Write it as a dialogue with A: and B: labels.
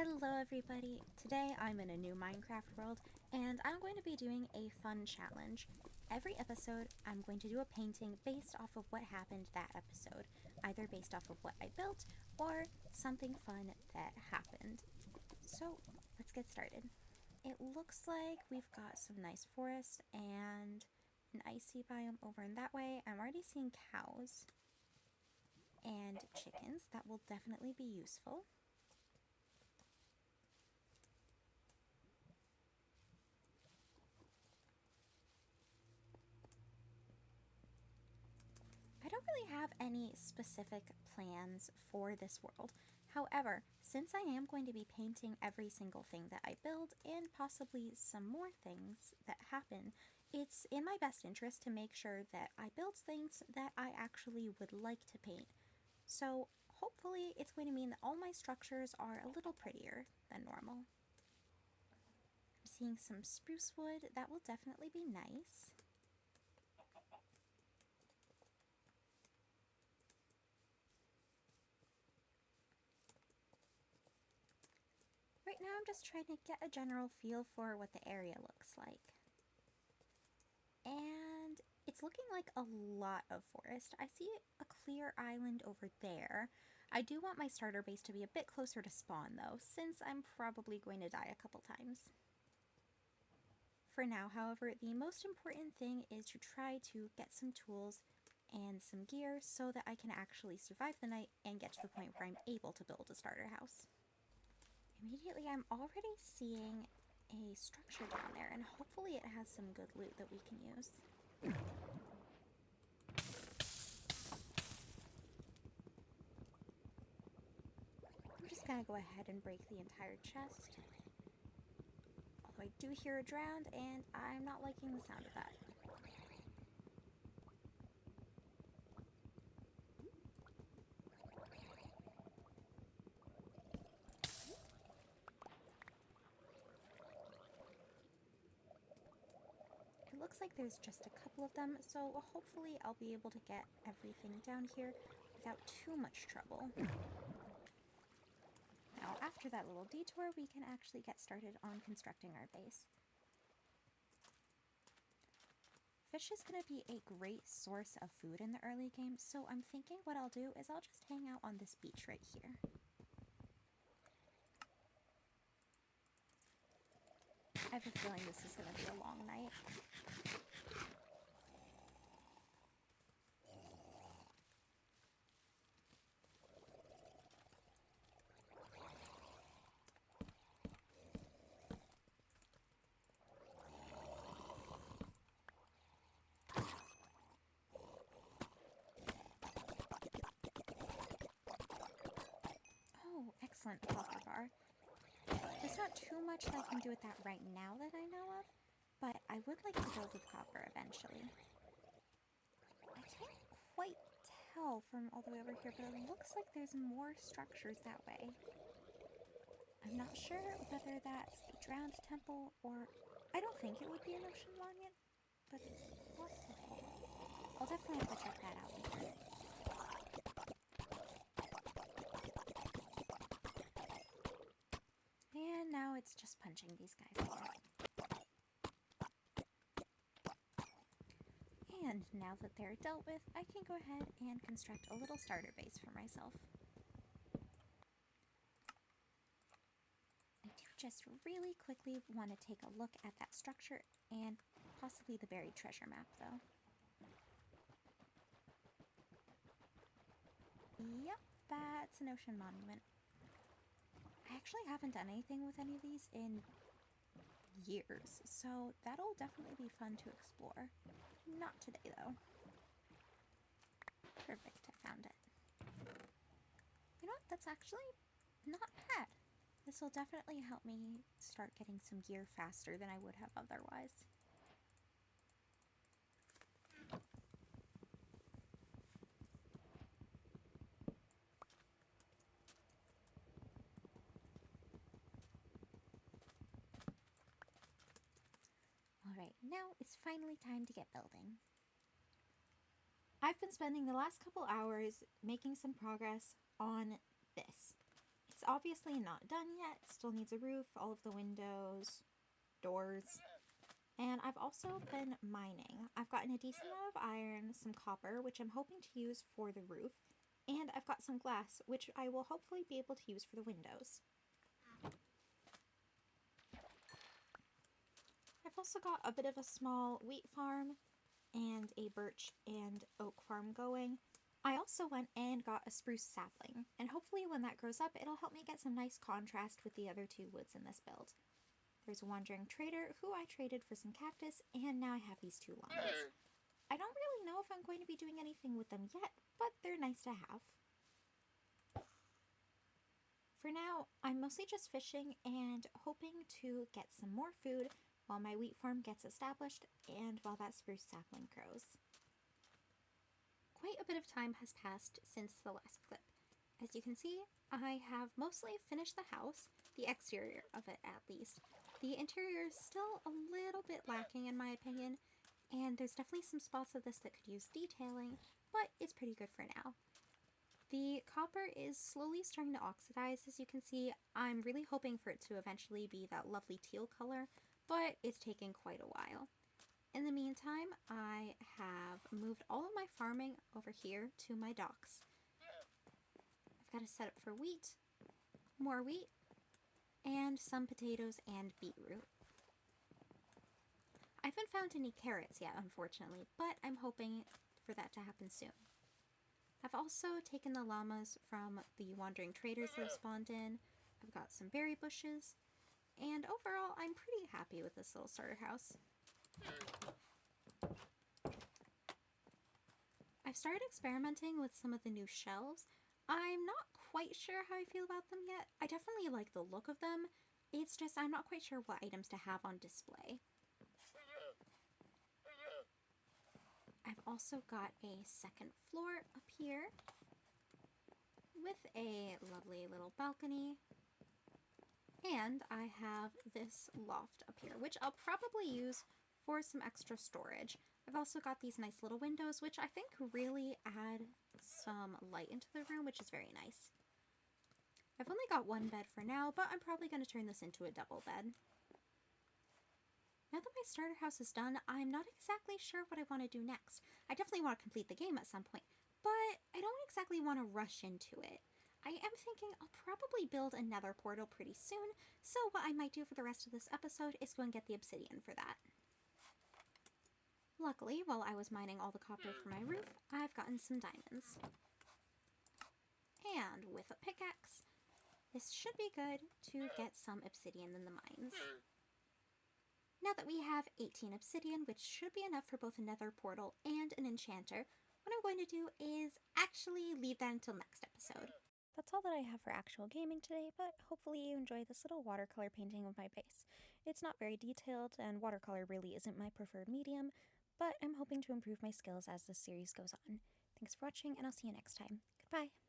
A: Hello everybody! Today I'm in a new Minecraft world and I'm going to be doing a fun challenge. Every episode I'm going to do a painting based off of what happened that episode, either based off of what I built or something fun that happened. So let's get started. It looks like we've got some nice forest and an icy biome over in that way. I'm already seeing cows and chickens. That will definitely be useful. I don't really have any specific plans for this world. However, since I am going to be painting every single thing that I build and possibly some more things that happen, it's in my best interest to make sure that I build things that I actually would like to paint. So hopefully it's going to mean that all my structures are a little prettier than normal. I'm seeing some spruce wood. That will definitely be nice. Right now I'm just trying to get a general feel for what the area looks like. And it's looking like a lot of forest. I see a clear island over there. I do want my starter base to be a bit closer to spawn though, since I'm probably going to die a couple times. For now, however, the most important thing is to try to get some tools and some gear so that I can actually survive the night and get to the point where I'm able to build a starter house. Immediately, I'm already seeing a structure down there, and hopefully it has some good loot that we can use. I'm just gonna go ahead and break the entire chest. Although I do hear a drowned, and I'm not liking the sound of that. It looks like there's just a couple of them, so hopefully I'll be able to get everything down here without too much trouble. Now, after that little detour, we can actually get started on constructing our base. Fish is going to be a great source of food in the early game, so I'm thinking what I'll do is I'll just hang out on this beach right here. I have a feeling this is going to be a long night. Oh, excellent copper bar. There's not too much that I can do with that right now that I know of, but I would like to build with copper eventually. I can't quite tell from all the way over here, but it looks like there's more structures that way. I'm not sure whether that's a drowned temple or... I don't think it would be an ocean monument, but it's possible. I'll definitely have to check that out later. And now it's just punching these guys off. And now that they're dealt with, I can go ahead and construct a little starter base for myself. I do just really quickly want to take a look at that structure and possibly the buried treasure map, though. Yep, that's an ocean monument. I actually haven't done anything with any of these in years, so that'll definitely be fun to explore. Not today, though. Perfect, I found it. You know what? That's actually not bad. This will definitely help me start getting some gear faster than I would have otherwise. Alright, now it's finally time to get building. I've been spending the last couple hours making some progress on this. It's obviously not done yet. Still needs a roof, all of the windows, doors. And I've also been mining. I've gotten a decent amount of iron, some copper, which I'm hoping to use for the roof, and I've got some glass, which I will hopefully be able to use for the windows. I've also got a bit of a small wheat farm and a birch and oak farm going. I also went and got a spruce sapling, and hopefully when that grows up, it'll help me get some nice contrast with the other two woods in this build. There's a wandering trader who I traded for some cactus, and now I have these two llamas. I don't really know if I'm going to be doing anything with them yet, but they're nice to have. For now, I'm mostly just fishing and hoping to get some more food while my wheat farm gets established and while that spruce sapling grows. Quite a bit of time has passed since the last clip. As you can see, I have mostly finished the house, the exterior of it at least. The interior is still a little bit lacking in my opinion, and there's definitely some spots of this that could use detailing, but it's pretty good for now. The copper is slowly starting to oxidize, as you can see. I'm really hoping for it to eventually be that lovely teal color, but it's taken quite a while. In the meantime, I have moved all of my farming over here to my docks. I've got a setup for wheat, more wheat, and some potatoes and beetroot. I haven't found any carrots yet, unfortunately, but I'm hoping for that to happen soon. I've also taken the llamas from the wandering traders that have spawned in. I've got some berry bushes, and overall I'm pretty happy with this little starter house. I've started experimenting with some of the new shelves. I'm not quite sure how I feel about them yet. I definitely like the look of them. It's just I'm not quite sure what items to have on display. I've also got a second floor up here with a lovely little balcony. And I have this loft up here, which I'll probably use for some extra storage. I've also got these nice little windows, which I think really add some light into the room, which is very nice. I've only got one bed for now, but I'm probably going to turn this into a double bed. Now that my starter house is done, I'm not exactly sure what I want to do next. I definitely want to complete the game at some point, but I don't exactly want to rush into it. I am thinking I'll probably build a nether portal pretty soon, so what I might do for the rest of this episode is go and get the obsidian for that. Luckily, while I was mining all the copper for my roof, I've gotten some diamonds. And with a pickaxe, this should be good to get some obsidian in the mines. Now that we have 18 obsidian, which should be enough for both a nether portal and an enchanter, what I'm going to do is actually leave that until next episode. That's all that I have for actual gaming today, but hopefully you enjoy this little watercolor painting of my base. It's not very detailed, and watercolor really isn't my preferred medium, but I'm hoping to improve my skills as this series goes on. Thanks for watching, and I'll see you next time. Goodbye!